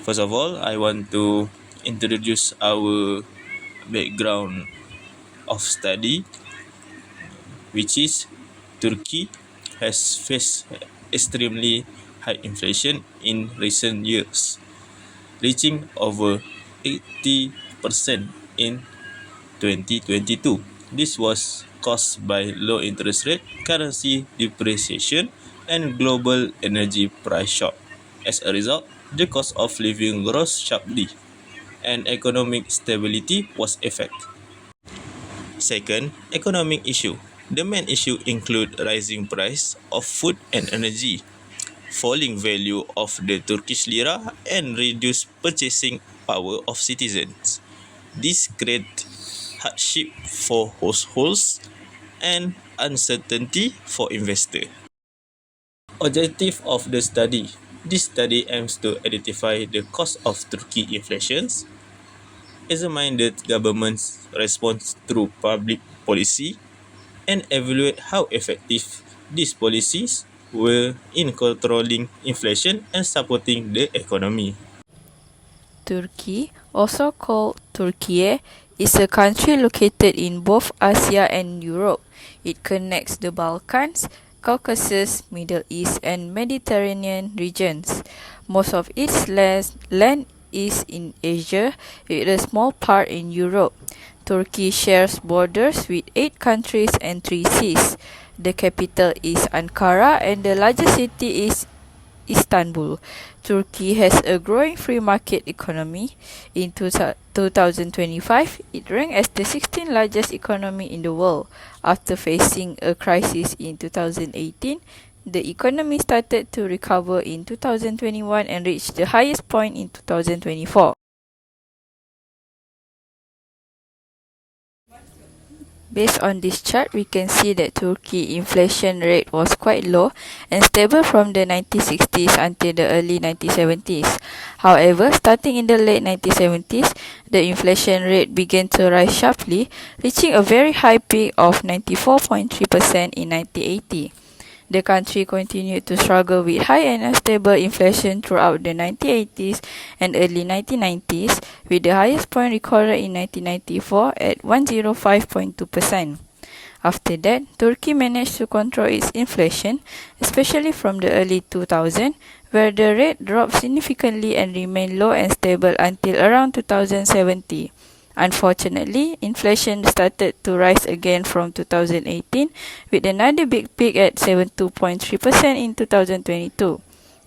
First of all, I want to introduce our background of study, which is Turkey has faced extremely high inflation in recent years, reaching over 80% in 2022. This was caused by low interest rate, currency depreciation, and global energy price shock. As a result, the cost of living rose sharply, and economic stability was affected. Second, economic issue. The main issue include rising price of food and energy, falling value of the Turkish lira, and reduced purchasing power of citizens. This create hardship for households and uncertainty for investors. Objective of the study. This study aims to identify the cause of Turkey inflations, examine the government's response through public policy, and evaluate how effective these policies were in controlling inflation and supporting the economy. Turkey, also called Turkey, is a country located in both Asia and Europe. It connects the Balkans, Caucasus, Middle East, and Mediterranean regions. Most of its land is in Asia, with a small part in Europe. Turkey shares borders with 8 countries and 3 seas. The capital is Ankara and the largest city is Istanbul. Turkey has a growing free market economy. In 2025, it ranked as the 16th largest economy in the world. After facing a crisis in 2018, the economy started to recover in 2021 and reached the highest point in 2024. Based on this chart, we can see that Turkey inflation rate was quite low and stable from the 1960s until the early 1970s. However, starting in the late 1970s, the inflation rate began to rise sharply, reaching a very high peak of 94.3% in 1980. The country continued to struggle with high and unstable inflation throughout the 1980s and early 1990s, with the highest point recorded in 1994 at 105.2%. After that, Turkey managed to control its inflation, especially from the early 2000s, where the rate dropped significantly and remained low and stable until around 2070. Unfortunately, inflation started to rise again from 2018, with another big peak at 72.3% in 2022.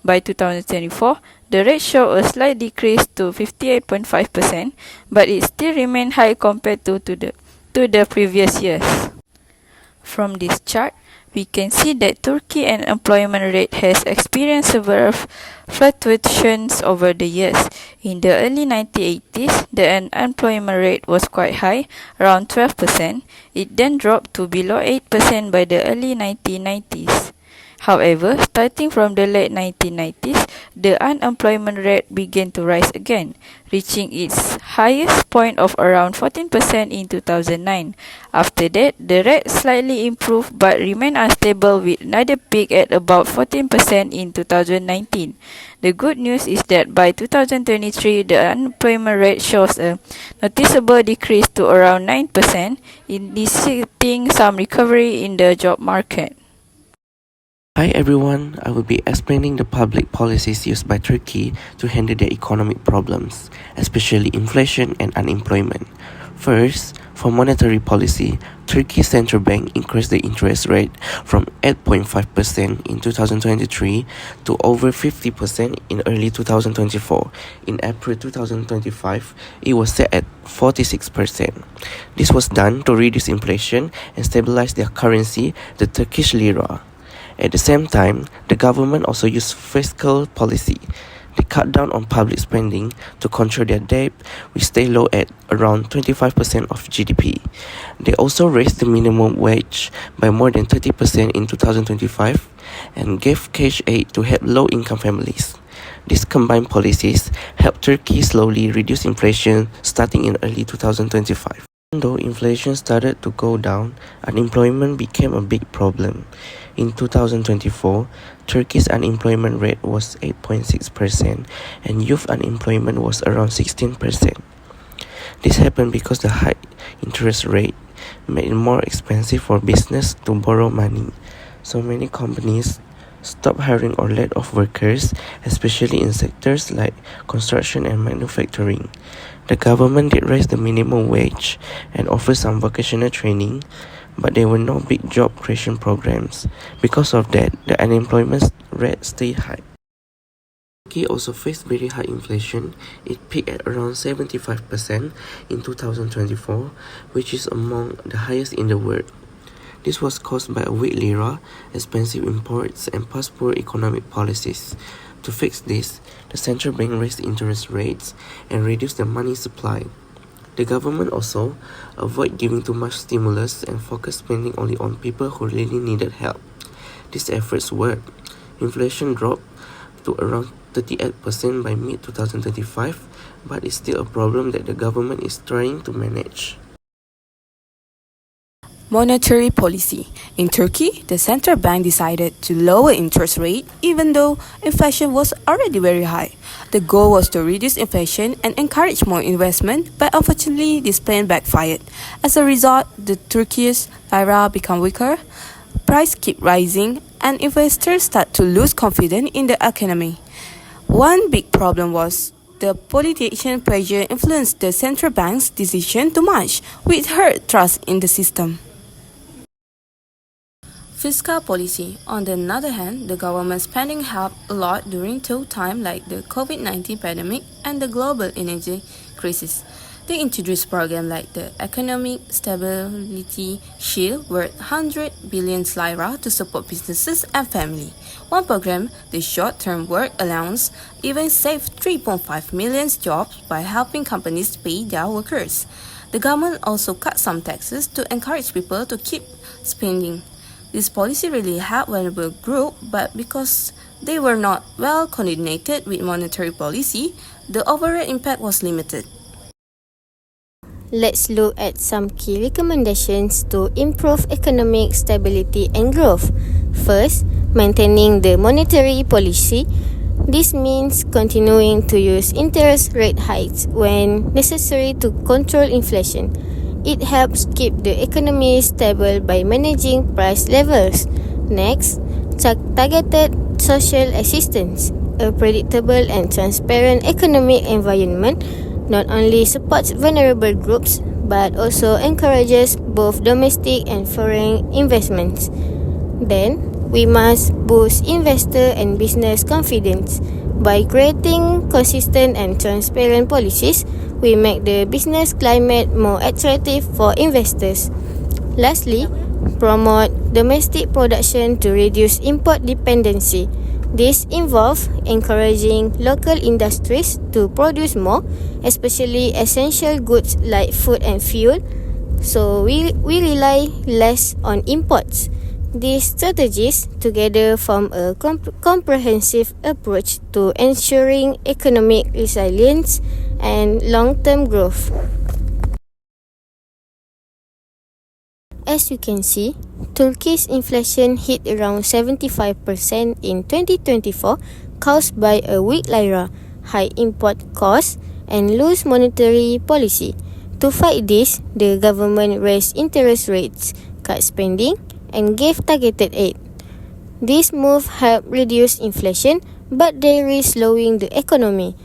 By 2024, the rate showed a slight decrease to 58.5%, but it still remained high compared to the previous years. From this chart, we can see that Turkey unemployment rate has experienced several fluctuations over the years. In the early 1980s, the unemployment rate was quite high, around 12%. It then dropped to below 8% by the early 1990s. However, starting from the late 1990s, the unemployment rate began to rise again, reaching its highest point of around 14% in 2009. After that, the rate slightly improved but remained unstable, with another peak at about 14% in 2019. The good news is that by 2023, the unemployment rate shows a noticeable decrease to around 9%, indicating some recovery in the job market. Hi everyone, I will be explaining the public policies used by Turkey to handle their economic problems, especially inflation and unemployment. First, for monetary policy, Turkey's central bank increased the interest rate from 8.5% in 2023 to over 50% in early 2024. In April 2025, it was set at 46%. This was done to reduce inflation and stabilize their currency, the Turkish lira. At the same time, the government also used fiscal policy. They cut down on public spending to control their debt, which stayed low at around 25% of GDP. They also raised the minimum wage by more than 30% in 2025 and gave cash aid to help low-income families. These combined policies helped Turkey slowly reduce inflation starting in early 2025. Though inflation started to go down, unemployment became a big problem. In 2024, Turkey's unemployment rate was 8.6% and youth unemployment was around 16%. This happened because the high interest rate made it more expensive for business to borrow money. So many companies stopped hiring or laid off workers, especially in sectors like construction and manufacturing. The government did raise the minimum wage and offer some vocational training, but there were no big job creation programs. Because of that, the unemployment rate stayed high. Turkey also faced very high inflation. It peaked at around 75% in 2024, which is among the highest in the world. This was caused by a weak lira, expensive imports, and past poor economic policies. To fix this, the central bank raised interest rates and reduced the money supply. The government also avoided giving too much stimulus and focused spending only on people who really needed help. These efforts worked. Inflation dropped to around 38% by mid-2025, but it's still a problem that the government is trying to manage. Monetary policy. In Turkey, the central bank decided to lower interest rate even though inflation was already very high. The goal was to reduce inflation and encourage more investment, but unfortunately this plan backfired. As a result, the Turkish lira became weaker, prices keep rising, and investors start to lose confidence in the economy. One big problem was the politician pressure influenced the central bank's decision too much, which hurt trust in the system. Fiscal policy. On the other hand, the government spending helped a lot during tough times like the COVID-19 pandemic and the global energy crisis. They introduced programs like the Economic Stability Shield worth 100 billion lira to support businesses and families. One program, the Short-Term Work Allowance, even saved 3.5 million jobs by helping companies pay their workers. The government also cut some taxes to encourage people to keep spending. This policy really helped vulnerable groups, but because they were not well coordinated with monetary policy, the overall impact was limited. Let's look at some key recommendations to improve economic stability and growth. First, maintaining the monetary policy. This means continuing to use interest rate hikes when necessary to control inflation. It helps keep the economy stable by managing price levels. Next, targeted social assistance. A predictable and transparent economic environment not only supports vulnerable groups but also encourages both domestic and foreign investments. Then, we must boost investor and business confidence. By creating consistent and transparent policies, we make the business climate more attractive for investors. Lastly, promote domestic production to reduce import dependency. This involves encouraging local industries to produce more, especially essential goods like food and fuel, so we rely less on imports. These strategies together form a comprehensive approach to ensuring economic resilience and long-term growth. As you can see, Turkey's inflation hit around 75% in 2024, caused by a weak lira, high import costs, and loose monetary policy. To fight this, the government raised interest rates, cut spending, and gave targeted aid. This move helped reduce inflation, but they risk slowing the economy.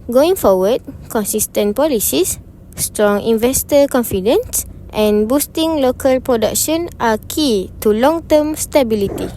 Going forward, consistent policies, strong investor confidence, and boosting local production are key to long-term stability.